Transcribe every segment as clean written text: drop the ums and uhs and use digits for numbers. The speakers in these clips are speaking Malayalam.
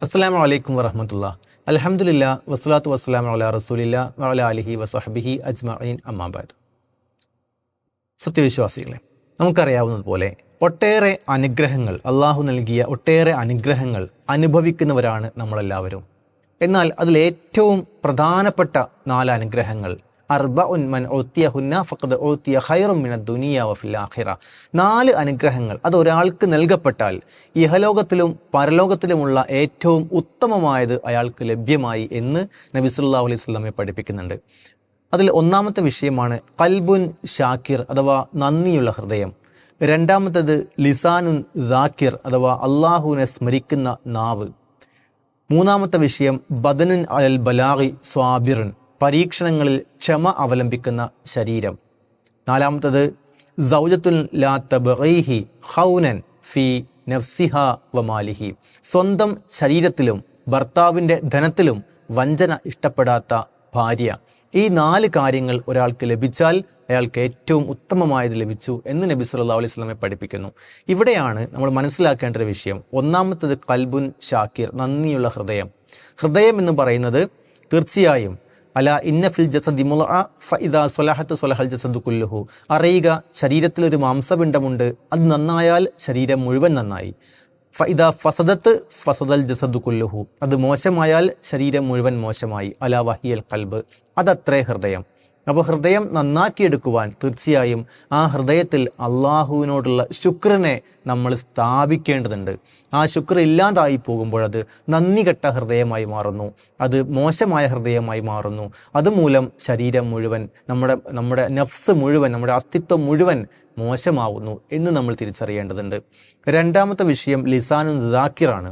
അസ്സലാമു അലൈക്കും വറഹ്മത്തുള്ളാഹി. അൽഹംദുലില്ലാ വസ്സലാത്തു വസ്സലാമു അലാ റസൂലില്ലാ വഅലാ ആലിഹി വസഹ്ബിഹി അജ്മഈൻ അമ്മാ ബഅദ്. സത്യവിശ്വാസികളെ, നമുക്കറിയാവുന്നതുപോലെ ഒട്ടേറെ അനുഗ്രഹങ്ങൾ, അള്ളാഹു നൽകിയ ഒട്ടേറെ അനുഗ്രഹങ്ങൾ അനുഭവിക്കുന്നവരാണ് നമ്മളെല്ലാവരും. എന്നാൽ അതിലേറ്റവും പ്രധാനപ്പെട്ട 4 അനുഗ്രഹങ്ങൾ അർബഉൻ മൻ ഉത്തിയഹുന്ന ഫഖദ് ഉത്തിയ ഖൈറും മിനദ് ദുനിയ വഫിൽ ആഖിറ. 4 അനുഗ്രഹങ്ങൾ അത് ഒരാൾക്ക് നൽകപ്പെട്ടാൽ ഇഹലോകത്തിലും പരലോകത്തിലുമുള്ള ഏറ്റവും ഉത്തമമായത് അയാൾക്ക് ലഭ്യമായി എന്ന് നബി സല്ലല്ലാഹു അലൈഹി വസല്ലം പഠിപ്പിക്കുന്നുണ്ട്. അതിൽ ഒന്നാമത്തെ വിഷയമാണ് ഖൽബുൻ ഷാക്കിർ അഥവാ നന്ദിയുള്ള ഹൃദയം. രണ്ടാമത്തേത് ലിസാനുൻ ദാക്കിർ അഥവാ അള്ളാഹുവിനെ സ്മരിക്കുന്ന നാവ്. മൂന്നാമത്തെ വിഷയം ബദനുൻ അലൽ ബലാഗി സ്വാബിറുൻ, പരീക്ഷണങ്ങളിൽ ക്ഷമ അവലംബിക്കുന്ന ശരീരം. നാലാമത്തത് സൗജത്തുൻ ലാ തബ്ഗീഹി ഖൗനൻ ഫി നഫ്സിഹ വമാലിഹി, സ്വന്തം ശരീരത്തിലും ഭർത്താവിൻ്റെ ധനത്തിലും വഞ്ചന ഇഷ്ടപ്പെടാത്ത ഭാര്യ. ഈ 4 കാര്യങ്ങൾ ഒരാൾക്ക് ലഭിച്ചാൽ അയാൾക്ക് ഏറ്റവും ഉത്തമമായത് ലഭിച്ചു എന്ന് നബി സല്ലല്ലാഹു അലൈഹി വസല്ലം പഠിപ്പിക്കുന്നു. ഇവിടെയാണ് നമ്മൾ മനസ്സിലാക്കേണ്ട ഒരു വിഷയം. ഒന്നാമത്തത് ഖൽബുൻ ഷാക്കിർ, നന്ദിയുള്ള ഹൃദയം. ഹൃദയം എന്ന് പറയുന്നത് തീർച്ചയായും അല ഇന്ന ഫിൽ ജസദി മുളഅ ഫഇദാ സ്വലഹത സ്വലഹൽ ജസദു കുല്ലുഹു, അറിയുക ശരീരത്തിലൊരു മാംസപിണ്ഡമുണ്ട്, അത് നന്നായാൽ ശരീരം മുഴുവൻ നന്നായി. ഫഇദാ ഫസദത്ത് ഫസദൽ ജസദു കുല്ലുഹു, അത് മോശമായാൽ ശരീരം മുഴുവൻ മോശമായി. അല വഹിയൽ ഖൽബ്, അതത്രേ ഹൃദയം. അപ്പോൾ ഹൃദയം നന്നാക്കിയെടുക്കുവാൻ തീർച്ചയായും ആ ഹൃദയത്തിൽ അള്ളാഹുവിനോടുള്ള ശുക്രിനെ നമ്മൾ സ്ഥാപിക്കേണ്ടതുണ്ട്. ആ ശുക്ർ ഇല്ലാതായി പോകുമ്പോഴത് നന്ദി കെട്ട ഹൃദയമായി മാറുന്നു, അത് മോശമായ ഹൃദയമായി മാറുന്നു. അതുമൂലം ശരീരം മുഴുവൻ, നമ്മുടെ നഫ്സ് മുഴുവൻ, നമ്മുടെ അസ്തിത്വം മുഴുവൻ മോശമാവുന്നു എന്ന് നമ്മൾ തിരിച്ചറിയേണ്ടതുണ്ട്. രണ്ടാമത്തെ വിഷയം ലിസാനുൻ ദാക്കിറാണ്.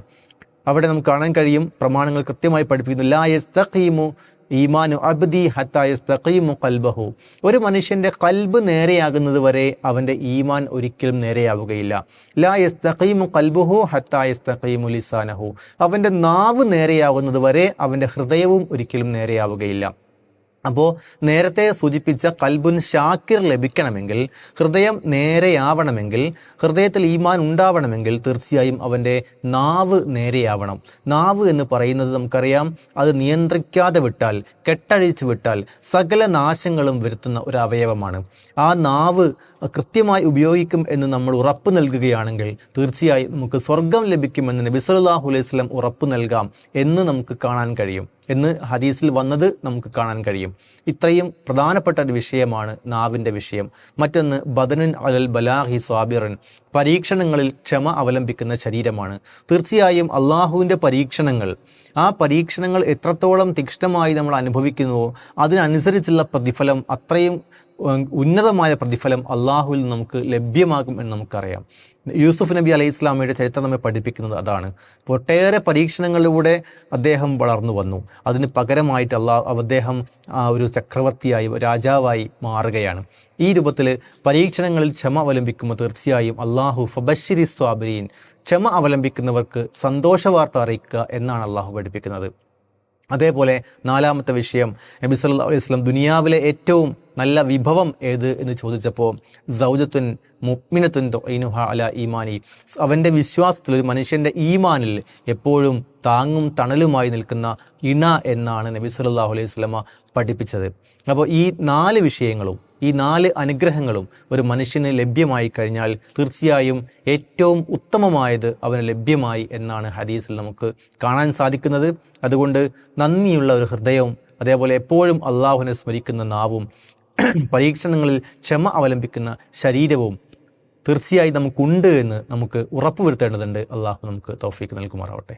അവിടെ നമുക്ക് കാണാൻ കഴിയും, പ്രമാണങ്ങൾ കൃത്യമായി പഠിപ്പിക്കുന്നു, ലാ യസ്തഖീമു ഈമാനു അബ്ദി ഹത്താ യസ്തഖീമു ഖൽബഹു, ഒരു മനുഷ്യൻ്റെ ഖൽബ് നേരെയാകുന്നത് വരെ അവൻ്റെ ഈമാൻ ഒരിക്കലും നേരെയാവുകയില്ല. ലാ യസ്തഖീമു ഖൽബുഹു ഹത്താ യസ്തഖീമു ലിസാനഹു, അവൻ്റെ നാവ് നേരെയാവുന്നത് വരെ അവൻ്റെ ഹൃദയവും ഒരിക്കലും നേരെയാവുകയില്ല. അപ്പോൾ നേരത്തെ സൂചിപ്പിച്ച ഖൽബുൻ ഷാക്കിർ ലഭിക്കണമെങ്കിൽ, ഹൃദയം നേരെയാവണമെങ്കിൽ, ഹൃദയത്തിൽ ഈമാൻ ഉണ്ടാവണമെങ്കിൽ തീർച്ചയായും അവൻ്റെ നാവ് നേരെയാവണം. നാവ് എന്ന് പറയുന്നത് നമുക്കറിയാം, അത് നിയന്ത്രിക്കാതെ വിട്ടാൽ, കെട്ടഴിച്ചു വിട്ടാൽ സകല നാശങ്ങളും വരുത്തുന്ന ഒരു അവയവമാണ്. ആ നാവ് കൃത്യമായി ഉപയോഗിക്കും എന്ന് നമ്മൾ ഉറപ്പ് നൽകുകയാണെങ്കിൽ തീർച്ചയായും നമുക്ക് സ്വർഗം ലഭിക്കുമെന്ന് നബി സല്ലല്ലാഹു അലൈഹി വസല്ലം ഉറപ്പ് നൽകാം എന്ന് നമുക്ക് കാണാൻ കഴിയും, എന്ന് ഹദീസിൽ വന്നത് നമുക്ക് കാണാൻ കഴിയും. ഇത്രയും പ്രധാനപ്പെട്ട ഒരു വിഷയമാണ് നാവിൻ്റെ വിഷയം. മറ്റൊന്ന് ബദനുൻ അലൽ ബലാഗി സ്വാബിറൻ, പരീക്ഷണങ്ങളിൽ ക്ഷമ അവലംബിക്കുന്ന ശരീരമാണ്. തീർച്ചയായും അള്ളാഹുവിൻ്റെ പരീക്ഷണങ്ങൾ, ആ പരീക്ഷണങ്ങൾ എത്രത്തോളം തീക്ഷ്ണമായി നമ്മൾ അനുഭവിക്കുന്നുവോ അതിനനുസരിച്ചുള്ള പ്രതിഫലം, അത്രയും ഉന്നതമായ പ്രതിഫലം അള്ളാഹുവിൽ നമുക്ക് ലഭ്യമാകും എന്ന് നമുക്കറിയാം. യൂസുഫ് നബി അലൈഹി ഇസ്ലാമയുടെ ചരിത്രം നമ്മെ പഠിപ്പിക്കുന്നത് അതാണ്. ഒട്ടേറെ പരീക്ഷണങ്ങളിലൂടെ അദ്ദേഹം വളർന്നു വന്നു. അതിന് പകരമായിട്ട് അദ്ദേഹം ഒരു ചക്രവർത്തിയായി, രാജാവായി മാറുകയാണ്. ഈ രൂപത്തിൽ പരീക്ഷണങ്ങളിൽ ക്ഷമ അവലംബിക്കുമ്പോൾ തീർച്ചയായും അള്ളാഹു ഫബശ്ശിരി സ്വാബിരീൻ, ക്ഷമ അവലംബിക്കുന്നവർക്ക് സന്തോഷവാർത്ത അറിയിക്കുക എന്നാണ് അള്ളാഹു പഠിപ്പിക്കുന്നത്. അതേപോലെ നാലാമത്തെ വിഷയം, നബി സല്ലല്ലാഹു അലൈഹി വസല്ലം ദുനിയാവിലെ ഏറ്റവും നല്ല വിഭവം ഏത് എന്ന് ചോദിച്ചപ്പോൾ സൗജത്തുൻ മുഅ്മിനത്തുൻ തുഈനുഹാ അലാ ഈമാനി, അവൻ്റെ വിശ്വാസത്തിൽ, ഒരു മനുഷ്യൻ്റെ ഈമാനിൽ എപ്പോഴും താങ്ങും തണലുമായി നിൽക്കുന്ന ഇണ എന്നാണ് നബി സല്ലല്ലാഹു അലൈഹി വസല്ലം പഠിപ്പിച്ചത്. അപ്പോൾ ഈ 4 വിഷയങ്ങളും, ഈ 4 അനുഗ്രഹങ്ങളും ഒരു മനുഷ്യന് ലഭ്യമായി കഴിഞ്ഞാൽ തീർച്ചയായും ഏറ്റവും ഉത്തമമായത് അവന് ലഭ്യമായി എന്നാണ് ഹദീസിൽ നമുക്ക് കാണാൻ സാധിക്കുന്നത്. അതുകൊണ്ട് നന്ദിയുള്ള ഒരു ഹൃദയവും, അതേപോലെ എപ്പോഴും അള്ളാഹുവിനെ സ്മരിക്കുന്ന നാവും, പരീക്ഷണങ്ങളിൽ ക്ഷമ അവലംബിക്കുന്ന ശരീരവും തീർച്ചയായും നമുക്കുണ്ട് എന്ന് നമുക്ക് ഉറപ്പുവരുത്തേണ്ടതുണ്ട്. അള്ളാഹു നമുക്ക് തൗഫീക്ക് നൽകുമാറാവട്ടെ.